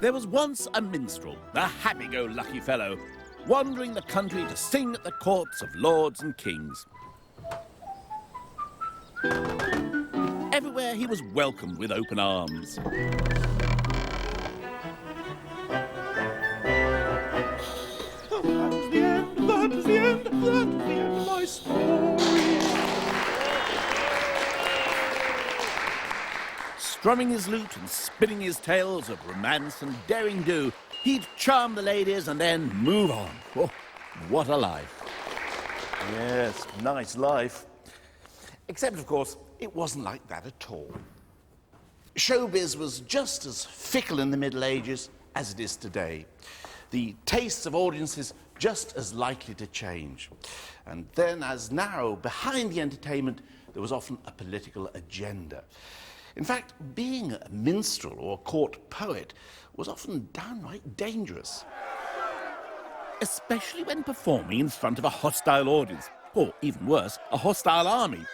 There was once a minstrel, a happy-go-lucky fellow, wandering the country to sing at the courts of lords and kings. Everywhere he was welcomed with open arms. That is the end of my story. Strumming his lute and spinning his tales of romance and daring-do, he'd charm the ladies and then move on. Oh, what a life. Yes, nice life. Except, of course, it wasn't like that at all. Showbiz was just as fickle in the Middle Ages as it is today. The tastes of audiences just as likely to change. And then, as now, behind the entertainment, there was often a political agenda. In fact, being a minstrel or a court poet was often downright dangerous. Especially when performing in front of a hostile audience, or even worse, a hostile army,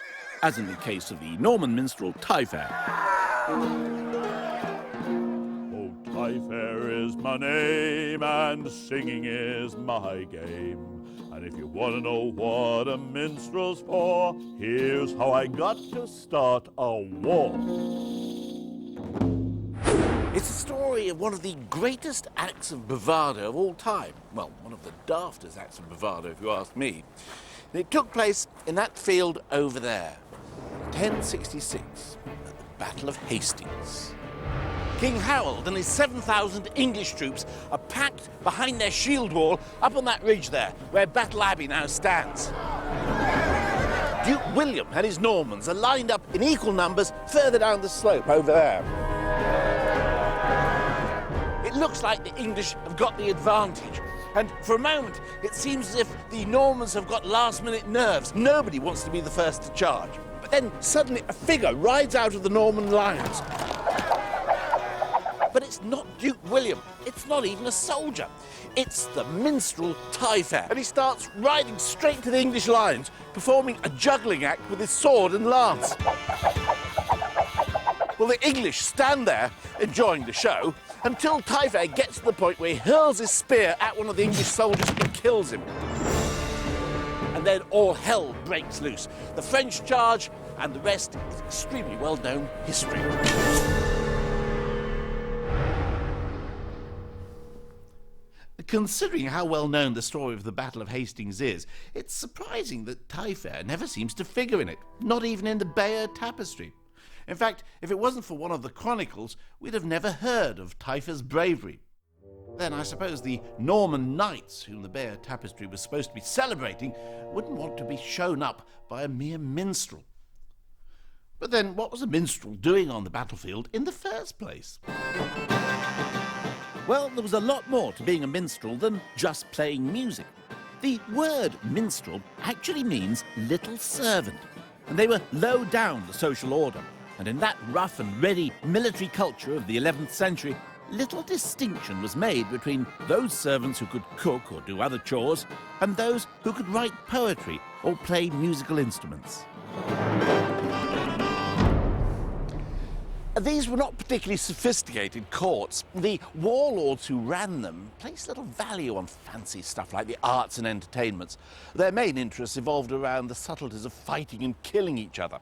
as in the case of the Norman minstrel Taillefer. Oh, Taillefer is my name, and singing is my game. And if you want to know what a minstrel's for, here's how I got to start a war. It's a story of one of the greatest acts of bravado of all time. Well, one of the daftest acts of bravado, if you ask me. And it took place in that field over there, 1066, at the Battle of Hastings. King Harold and his 7,000 English troops are packed behind their shield wall up on that ridge there, where Battle Abbey now stands. Duke William and his Normans are lined up in equal numbers further down the slope over there. It looks like the English have got the advantage. And for a moment, it seems as if the Normans have got last-minute nerves. Nobody wants to be the first to charge. But then suddenly a figure rides out of the Norman lines. But it's not Duke William. It's not even a soldier. It's the minstrel Taillefer. And he starts riding straight to the English lines, performing a juggling act with his sword and lance. Well, the English stand there, enjoying the show, until Taillefer gets to the point where he hurls his spear at one of the English soldiers and kills him. And then all hell breaks loose. The French charge, and the rest is extremely well-known history. Considering how well-known the story of the Battle of Hastings is, it's surprising that Taillefer never seems to figure in it, not even in the Bayeux Tapestry. In fact, if it wasn't for one of the chronicles, we'd have never heard of Taillefer's bravery. Then I suppose the Norman knights, whom the Bayeux Tapestry was supposed to be celebrating, wouldn't want to be shown up by a mere minstrel. But then what was a minstrel doing on the battlefield in the first place? Well, there was a lot more to being a minstrel than just playing music. The word minstrel actually means little servant, and they were low down the social order. And in that rough and ready military culture of the 11th century, little distinction was made between those servants who could cook or do other chores and those who could write poetry or play musical instruments. These were not particularly sophisticated courts. The warlords who ran them placed little value on fancy stuff like the arts and entertainments. Their main interests evolved around the subtleties of fighting and killing each other.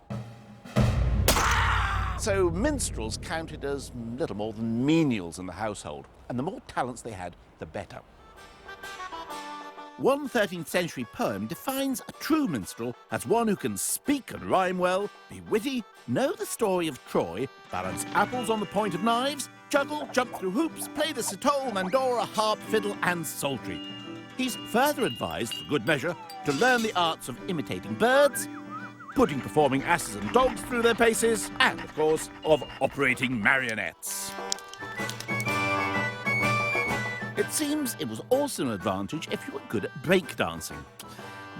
So minstrels counted as little more than menials in the household, and the more talents they had, the better. One 13th century poem defines a true minstrel as one who can speak and rhyme well, be witty, know the story of Troy, balance apples on the point of knives, juggle, jump through hoops, play the citole, mandora, harp, fiddle and psaltery. He's further advised, for good measure, to learn the arts of imitating birds, putting performing asses and dogs through their paces, and, of course, of operating marionettes. It seems it was also an advantage if you were good at breakdancing.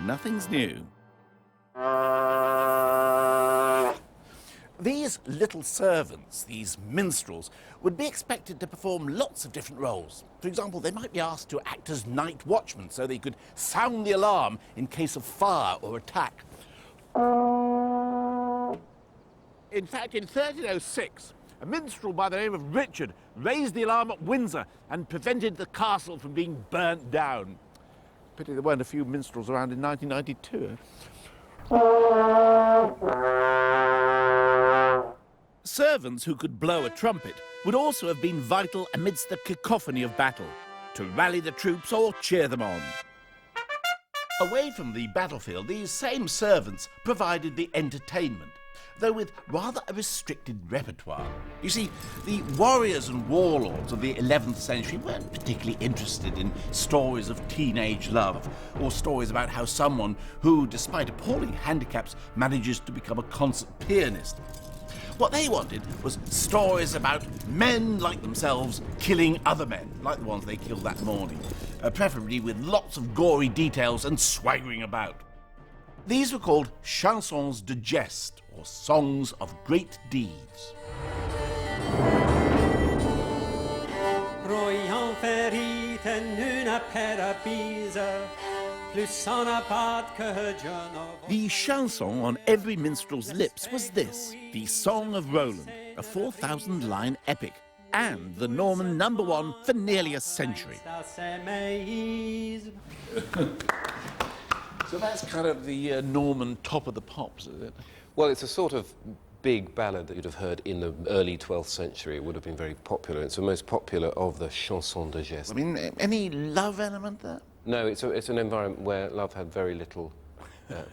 Nothing's new. These little servants, these minstrels, would be expected to perform lots of different roles. For example, they might be asked to act as night watchmen so they could sound the alarm in case of fire or attack. In fact, in 1306, a minstrel by the name of Richard raised the alarm at Windsor and prevented the castle from being burnt down. Pity there weren't a few minstrels around in 1992. Servants who could blow a trumpet would also have been vital amidst the cacophony of battle, to rally the troops or cheer them on. Away from the battlefield, these same servants provided the entertainment, though with rather a restricted repertoire. You see, the warriors and warlords of the 11th century weren't particularly interested in stories of teenage love, or stories about how someone who, despite appalling handicaps, manages to become a concert pianist. What they wanted was stories about men like themselves killing other men, like the ones they killed that morning, preferably with lots of gory details and swaggering about. These were called chansons de geste, or songs of great deeds. The chanson on every minstrel's lips was this, the Song of Roland, a 4,000-line epic, and the Norman #1 for nearly a century. So that's kind of the Norman top of the pops, is it? Well, it's a sort of big ballad that you'd have heard in the early 12th century. It would have been very popular. It's the most popular of the chansons de geste. I mean, any love element there? No, it's an environment where love had very little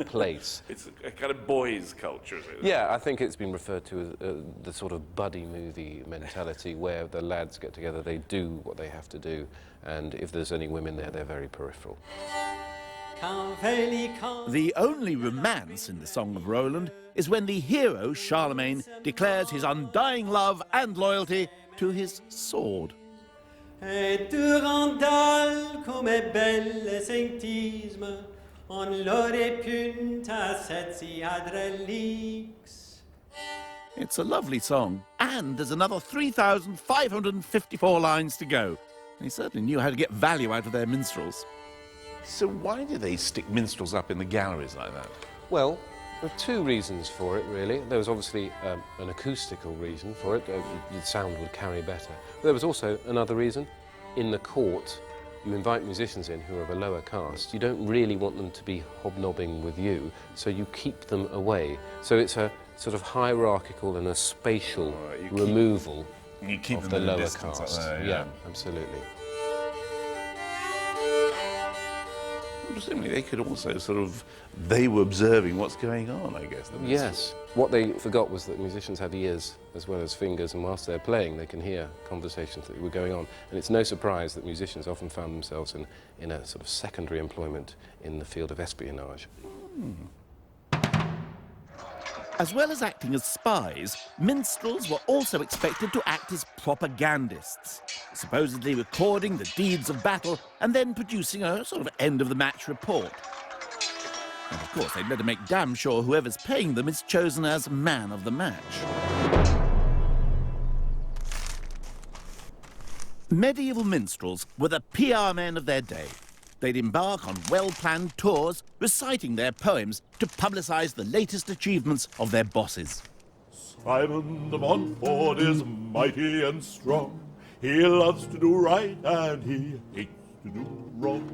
place. It's a kind of boys' culture, is it? Yeah, I think it's been referred to as the sort of buddy movie mentality where the lads get together, they do what they have to do, and if there's any women there, they're very peripheral. The only romance in the Song of Roland is when the hero, Charlemagne, declares his undying love and loyalty to his sword. It's a lovely song, and there's another 3,554 lines to go. They certainly knew how to get value out of their minstrels. So why do they stick minstrels up in the galleries like that? Well, there are two reasons for it, really. There was obviously an acoustical reason for it. The sound would carry better. But there was also another reason. In the court, you invite musicians in who are of a lower caste. You don't really want them to be hobnobbing with you, so you keep them away. So it's a sort of hierarchical and a spatial removal of the lower caste. Yeah, absolutely. Presumably they could also they were observing what's going on, I guess. Yes. What they forgot was that musicians have ears as well as fingers, and whilst they're playing, they can hear conversations that were going on. And it's no surprise that musicians often found themselves in a sort of secondary employment in the field of espionage. As well as acting as spies, minstrels were also expected to act as propagandists, supposedly recording the deeds of battle and then producing a sort of end-of-the-match report. And of course, they'd better make damn sure whoever's paying them is chosen as man of the match. Medieval minstrels were the PR men of their day. They'd embark on well-planned tours, reciting their poems to publicise the latest achievements of their bosses. Simon de Montfort is mighty and strong. He loves to do right and he hates to do wrong.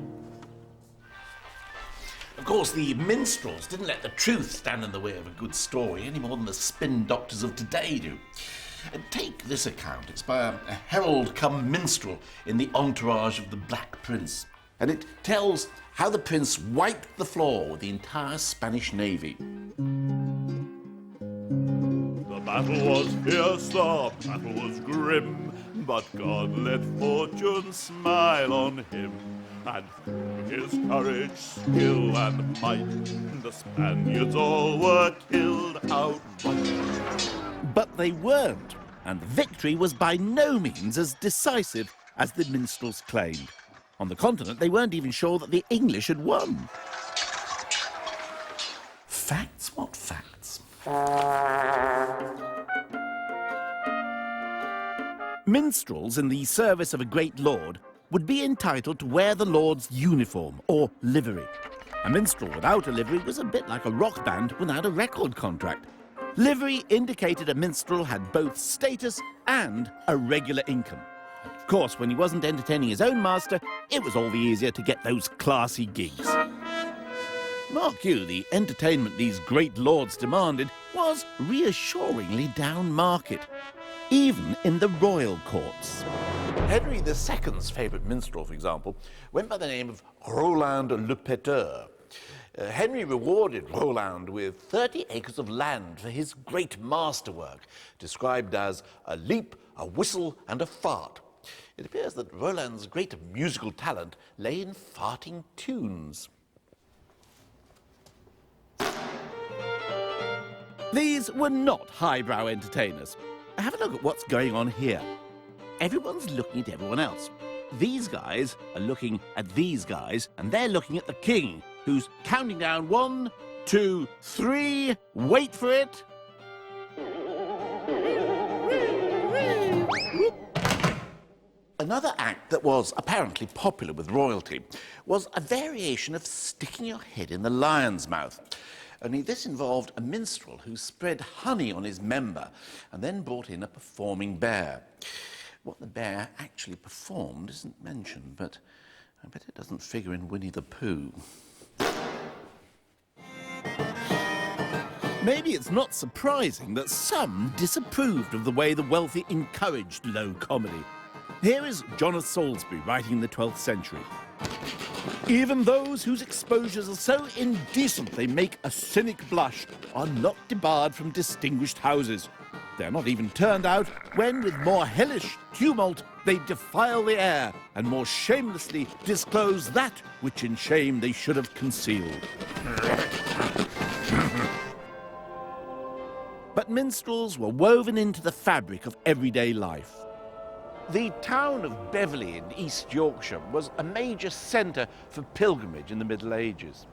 Of course, the minstrels didn't let the truth stand in the way of a good story any more than the spin doctors of today do. Take this account. It's by a herald-cum-minstrel in the entourage of the Black Prince. And it tells how the prince wiped the floor with the entire Spanish navy. The battle was fierce, the battle was grim, but God let fortune smile on him. And through his courage, skill, and might, the Spaniards all were killed outright. But they weren't, and victory was by no means as decisive as the minstrels claimed. On the continent, they weren't even sure that the English had won. Facts? What facts? Minstrels in the service of a great lord would be entitled to wear the lord's uniform, or livery. A minstrel without a livery was a bit like a rock band without a record contract. Livery indicated a minstrel had both status and a regular income. Of course, when he wasn't entertaining his own master, it was all the easier to get those classy gigs. Mark you, the entertainment these great lords demanded was reassuringly down market, even in the royal courts. Henry II's favourite minstrel, for example, went by the name of Roland le Péteur. Henry rewarded Roland with 30 acres of land for his great masterwork, described as a leap, a whistle, and a fart. It appears that Roland's great musical talent lay in farting tunes. These were not highbrow entertainers. Have a look at what's going on here. Everyone's looking at everyone else. These guys are looking at these guys, and they're looking at the king, who's counting down 1, 2, 3. Wait for it. Another act that was apparently popular with royalty was a variation of sticking your head in the lion's mouth. Only this involved a minstrel who spread honey on his member and then brought in a performing bear. What the bear actually performed isn't mentioned, but I bet it doesn't figure in Winnie the Pooh. Maybe it's not surprising that some disapproved of the way the wealthy encouraged low comedy. Here is John of Salisbury writing in the 12th century. Even those whose exposures are so indecent they make a cynic blush are not debarred from distinguished houses. They are not even turned out when, with more hellish tumult, they defile the air and more shamelessly disclose that which in shame they should have concealed. But minstrels were woven into the fabric of everyday life. The town of Beverley in East Yorkshire was a major centre for pilgrimage in the Middle Ages.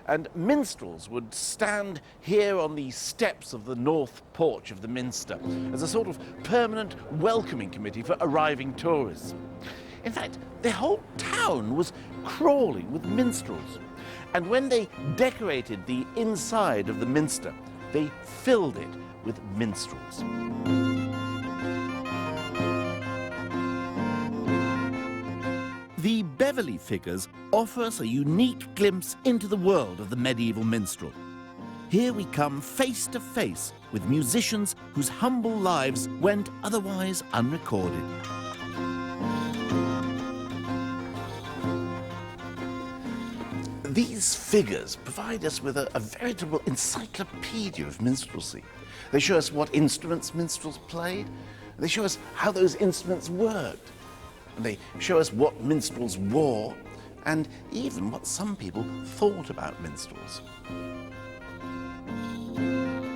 And minstrels would stand here on the steps of the north porch of the Minster as a sort of permanent welcoming committee for arriving tourists. In fact, the whole town was crawling with minstrels. And when they decorated the inside of the Minster, they filled it with minstrels. The Beverley figures offer us a unique glimpse into the world of the medieval minstrel. Here we come face to face with musicians whose humble lives went otherwise unrecorded. These figures provide us with a veritable encyclopedia of minstrelsy. They show us what instruments minstrels played. They show us how those instruments worked. And they show us what minstrels wore, and even what some people thought about minstrels.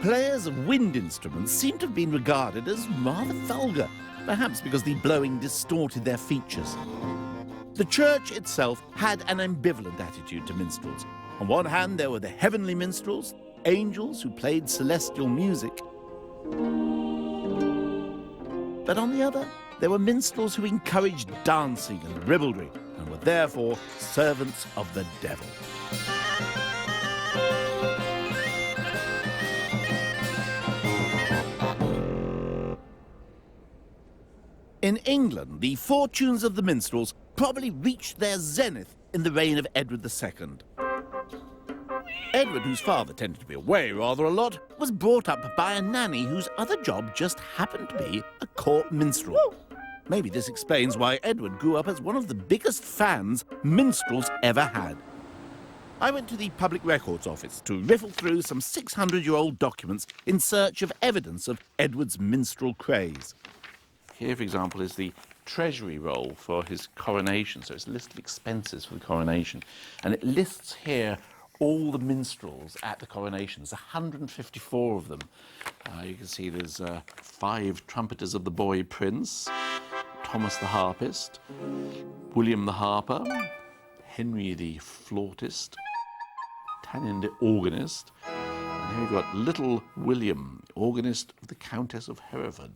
Players of wind instruments seem to have been regarded as rather vulgar, perhaps because the blowing distorted their features. The church itself had an ambivalent attitude to minstrels. On one hand, there were the heavenly minstrels, angels who played celestial music. But on the other, there were minstrels who encouraged dancing and ribaldry and were therefore servants of the devil. In England, the fortunes of the minstrels probably reached their zenith in the reign of Edward II. Edward, whose father tended to be away rather a lot, was brought up by a nanny whose other job just happened to be a court minstrel. Maybe this explains why Edward grew up as one of the biggest fans minstrels ever had. I went to the Public Records Office to riffle through some 600-year-old documents in search of evidence of Edward's minstrel craze. Here, for example, is the treasury roll for his coronation. So it's a list of expenses for the coronation. And it lists here all the minstrels at the coronations, 154 of them. You can see there's 5 trumpeters of the boy prince, Thomas the harpist, William the harper, Henry the flautist, Tannin the organist, and here we've got little William, organist of the Countess of Hereford.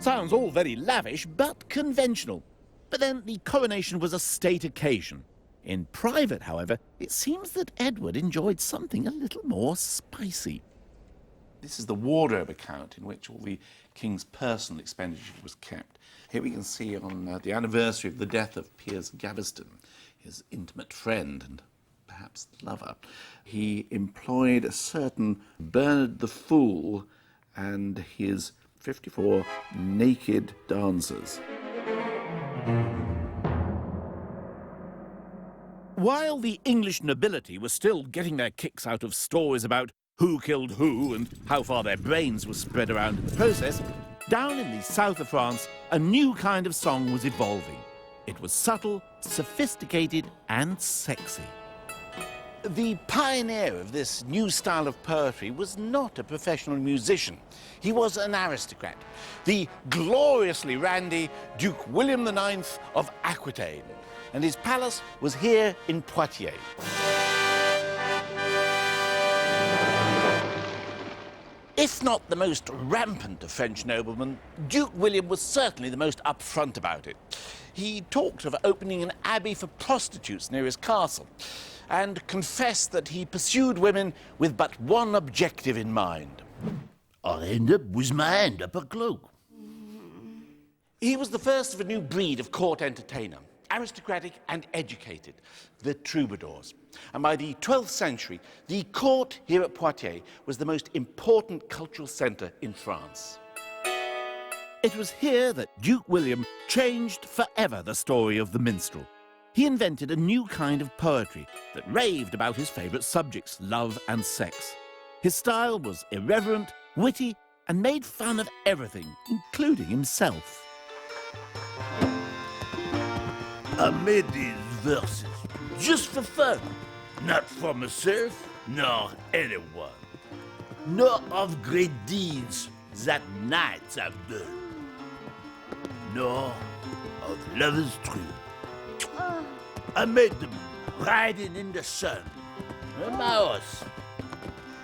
Sounds all very lavish, but conventional. But then the coronation was a state occasion. In private, however, it seems that Edward enjoyed something a little more spicy. This is the wardrobe account in which all the king's personal expenditure was kept. Here we can see on the anniversary of the death of Piers Gaveston, his intimate friend and perhaps lover, he employed a certain Bernard the Fool and his 54 naked dancers. While the English nobility were still getting their kicks out of stories about who killed who and how far their brains were spread around in the process, down in the south of France, a new kind of song was evolving. It was subtle, sophisticated, and sexy. The pioneer of this new style of poetry was not a professional musician. He was an aristocrat, the gloriously randy Duke William IX of Aquitaine, and his palace was here in Poitiers. If not the most rampant of French noblemen, Duke William was certainly the most upfront about it. He talked of opening an abbey for prostitutes near his castle, and confessed that he pursued women with but one objective in mind. I'll end up with my hand up a cloak. He was the first of a new breed of court entertainer, aristocratic and educated, the troubadours. And by the 12th century, the court here at Poitiers was the most important cultural centre in France. It was here that Duke William changed forever the story of the minstrel. He invented a new kind of poetry that raved about his favourite subjects, love and sex. His style was irreverent, witty, and made fun of everything, including himself. I made these verses just for fun, not for myself, nor anyone, nor of great deeds that knights have done, nor of lovers true. I made them riding in the sun, and my horse,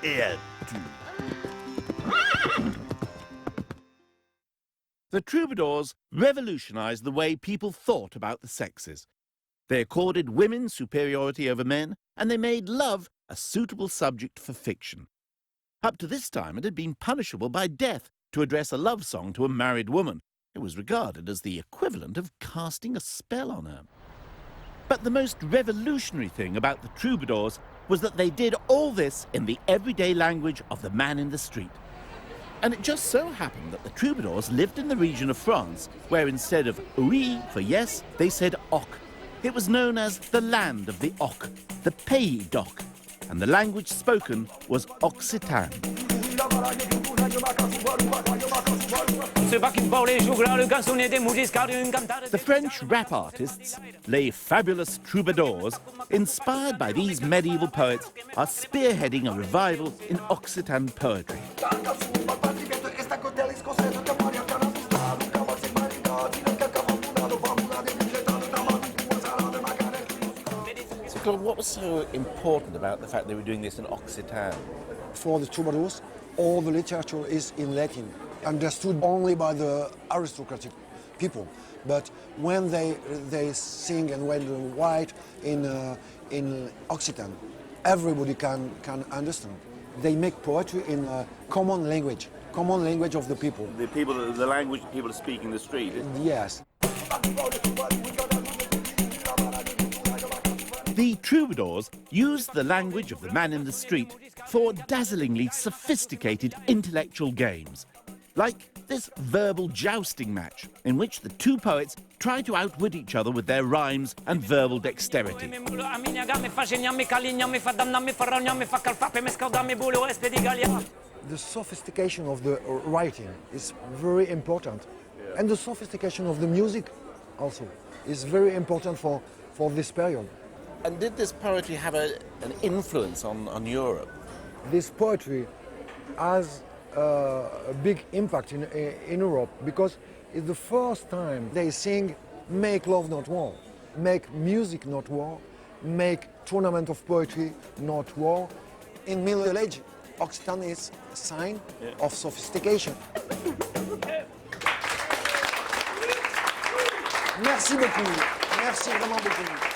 here too. The troubadours revolutionised the way people thought about the sexes. They accorded women superiority over men, and they made love a suitable subject for fiction. Up to this time, it had been punishable by death to address a love song to a married woman. It was regarded as the equivalent of casting a spell on her. But the most revolutionary thing about the troubadours was that they did all this in the everyday language of the man in the street. And it just so happened that the troubadours lived in the region of France where instead of oui for yes, they said oc. It was known as the land of the oc, the Pays d'Oc, and the language spoken was Occitan. The French rap artists, les fabulous troubadours, inspired by these medieval poets, are spearheading a revival in Occitan poetry. So, Claude, what was so important about the fact they were doing this in Occitan? For the troubadours, all the literature is in Latin, understood only by the aristocratic people. But when they sing and when they write in Occitan, everybody can understand. They make poetry in a common language of the people. The language people speak in the street. Yes. The troubadours used the language of the man in the street for dazzlingly sophisticated intellectual games, like this verbal jousting match in which the two poets try to outwit each other with their rhymes and verbal dexterity. The sophistication of the writing is very important. Yeah. And the sophistication of the music also is very important for this period. And did this poetry have an influence on Europe? This poetry has a big impact in Europe because it's the first time they sing make love not war, make music not war, make tournament of poetry not war. In Middle Age, Occitan is a sign of sophistication. Merci beaucoup. Merci vraiment beaucoup.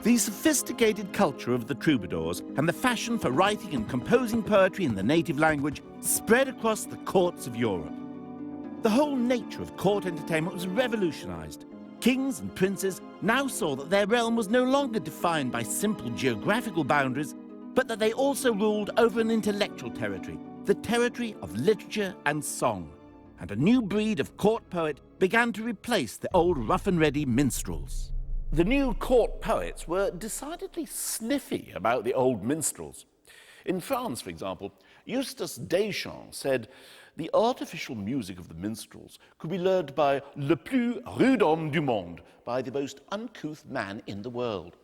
The sophisticated culture of the troubadours and the fashion for writing and composing poetry in the native language spread across the courts of Europe. The whole nature of court entertainment was revolutionized. Kings and princes now saw that their realm was no longer defined by simple geographical boundaries, but that they also ruled over an intellectual territory, the territory of literature and song. And a new breed of court poet began to replace the old rough-and-ready minstrels. The new court poets were decidedly sniffy about the old minstrels. In France, for example, Eustace Deschamps said, "The artificial music of the minstrels could be learned by le plus rude homme du monde, by the most uncouth man in the world."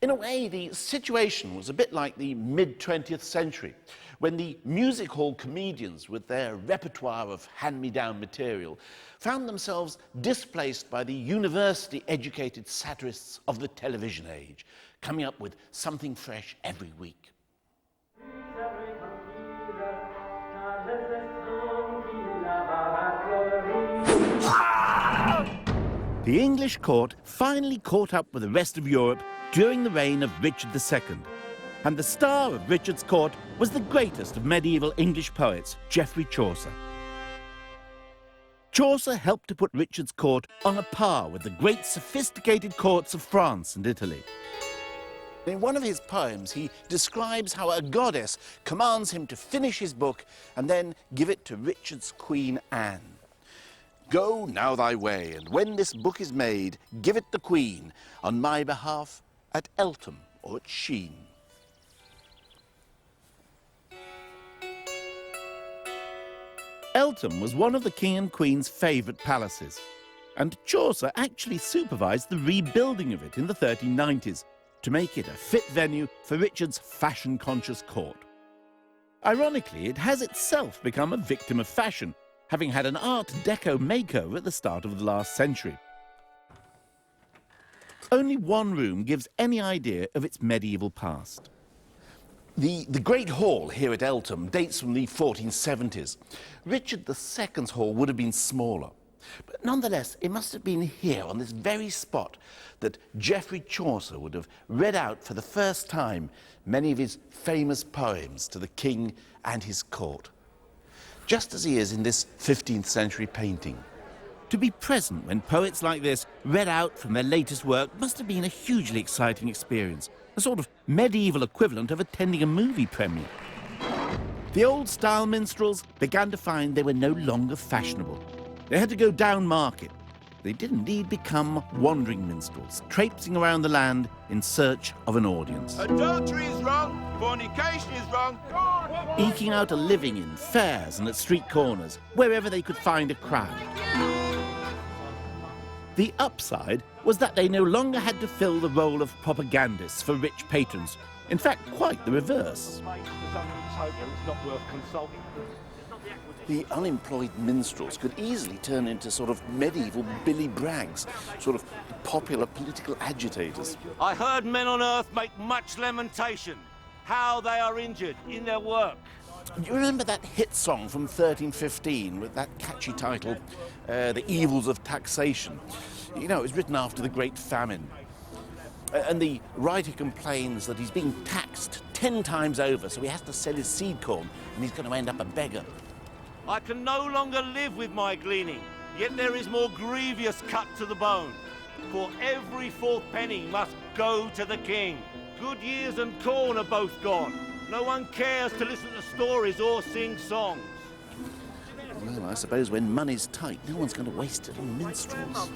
In a way, the situation was a bit like the mid-20th century, when the music hall comedians, with their repertoire of hand-me-down material, found themselves displaced by the university-educated satirists of the television age, coming up with something fresh every week. The English court finally caught up with the rest of Europe during the reign of Richard II. And the star of Richard's court was the greatest of medieval English poets, Geoffrey Chaucer. Chaucer helped to put Richard's court on a par with the great sophisticated courts of France and Italy. In one of his poems, he describes how a goddess commands him to finish his book and then give it to Richard's Queen Anne. "Go now thy way, and when this book is made, give it the Queen, on my behalf, at Eltham or at Sheen." Eltham was one of the King and Queen's favourite palaces, and Chaucer actually supervised the rebuilding of it in the 1390s to make it a fit venue for Richard's fashion-conscious court. Ironically, it has itself become a victim of fashion, having had an Art Deco makeover at the start of the last century. Only one room gives any idea of its medieval past. The Great Hall here at Eltham dates from the 1470s. Richard II's hall would have been smaller. But nonetheless, it must have been here, on this very spot, that Geoffrey Chaucer would have read out for the first time many of his famous poems to the king and his court, just as he is in this 15th century painting. To be present when poets like this read out from their latest work must have been a hugely exciting experience, a sort of medieval equivalent of attending a movie premiere. The old-style minstrels began to find they were no longer fashionable. They had to go down market. They did indeed become wandering minstrels, traipsing around the land in search of an audience. Adultery is wrong, fornication is wrong. Eking out a living in fairs and at street corners, wherever they could find a crowd. The upside was that they no longer had to fill the role of propagandists for rich patrons. In fact, quite the reverse. The unemployed minstrels could easily turn into sort of medieval Billy Braggs, sort of popular political agitators. I heard men on earth make much lamentation, how they are injured in their work. You remember that hit song from 1315 with that catchy title, The Evils of Taxation? You know, it was written after the Great Famine. And the writer complains that he's being taxed 10 times over, so he has to sell his seed corn, and he's going to end up a beggar. I can no longer live with my gleaning, yet there is more grievous cut to the bone. For every fourth penny must go to the king. Good years and corn are both gone. No one cares to listen to stories or sing songs. Well, I suppose when money's tight, no one's going to waste it on minstrels.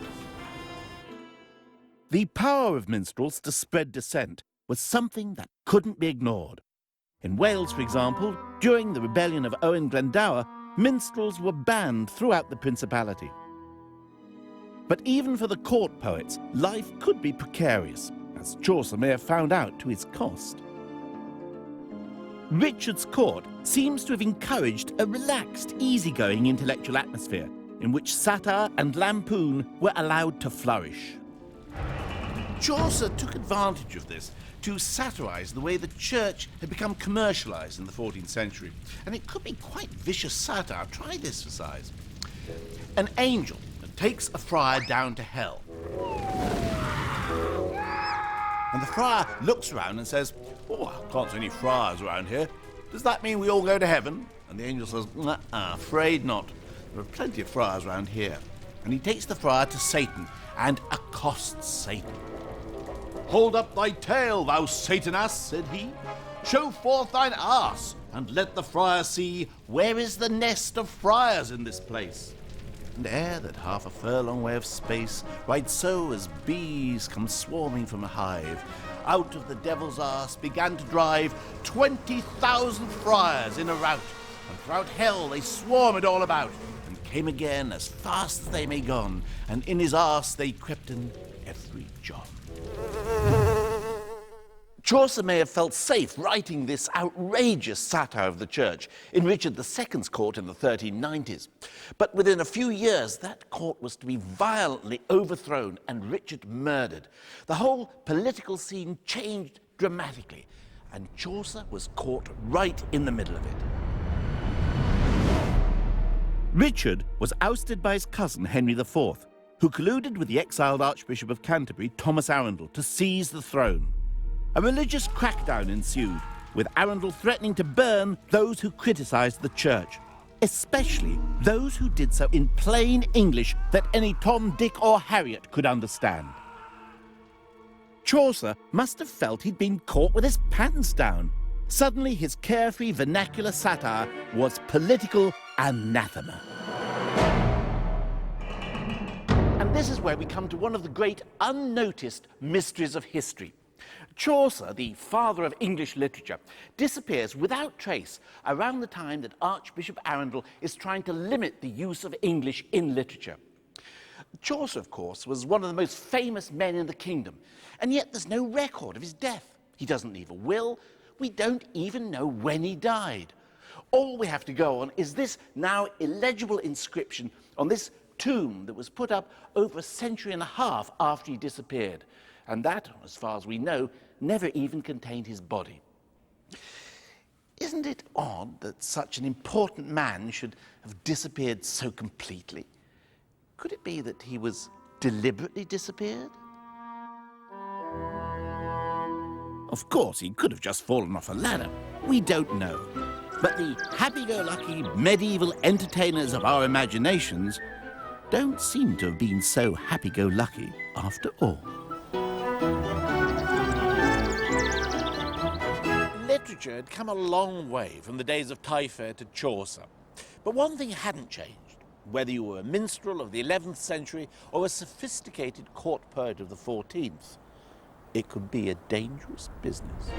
The power of minstrels to spread dissent was something that couldn't be ignored. In Wales, for example, during the rebellion of Owen Glendower, minstrels were banned throughout the Principality. But even for the court poets, life could be precarious, as Chaucer may have found out to his cost. Richard's court seems to have encouraged a relaxed, easygoing intellectual atmosphere in which satire and lampoon were allowed to flourish. Chaucer took advantage of this to satirize the way the church had become commercialized in the 14th century. And it could be quite vicious satire. Try this for size. An angel takes a friar down to hell. And the friar looks around and says, "Oh, I can't see any friars around here. Does that mean we all go to heaven?" And the angel says, "Afraid not. There are plenty of friars around here." And he takes the friar to Satan and accosts Satan. "Hold up thy tail, thou Satanas," said he. "Show forth thine arse, and let the friar see where is the nest of friars in this place." And ere that half a furlong way of space, right so as bees come swarming from a hive, out of the devil's arse began to drive 20,000 friars in a rout, and throughout hell they swarmed all about, and came again as fast as they may gone, and in his arse they crept in every John. Chaucer may have felt safe writing this outrageous satire of the church in Richard II's court in the 1390s. But within a few years, that court was to be violently overthrown and Richard murdered. The whole political scene changed dramatically, and Chaucer was caught right in the middle of it. Richard was ousted by his cousin Henry IV, who colluded with the exiled Archbishop of Canterbury, Thomas Arundel, to seize the throne. A religious crackdown ensued, with Arundel threatening to burn those who criticised the church, especially those who did so in plain English that any Tom, Dick or Harriet could understand. Chaucer must have felt he'd been caught with his pants down. Suddenly his carefree vernacular satire was political anathema. And this is where we come to one of the great unnoticed mysteries of history. Chaucer, the father of English literature, disappears without trace around the time that Archbishop Arundel is trying to limit the use of English in literature. Chaucer, of course, was one of the most famous men in the kingdom, and yet there's no record of his death. He doesn't leave a will. We don't even know when he died. All we have to go on is this now illegible inscription on this tomb that was put up over a century and a half after he disappeared. And that, as far as we know, never even contained his body. Isn't it odd that such an important man should have disappeared so completely? Could it be that he was deliberately disappeared? Of course, he could have just fallen off a ladder. We don't know. But the happy-go-lucky medieval entertainers of our imaginations don't seem to have been so happy-go-lucky after all. Literature had come a long way from the days of Taillefer to Chaucer. But one thing hadn't changed. Whether you were a minstrel of the 11th century or a sophisticated court poet of the 14th, it could be a dangerous business.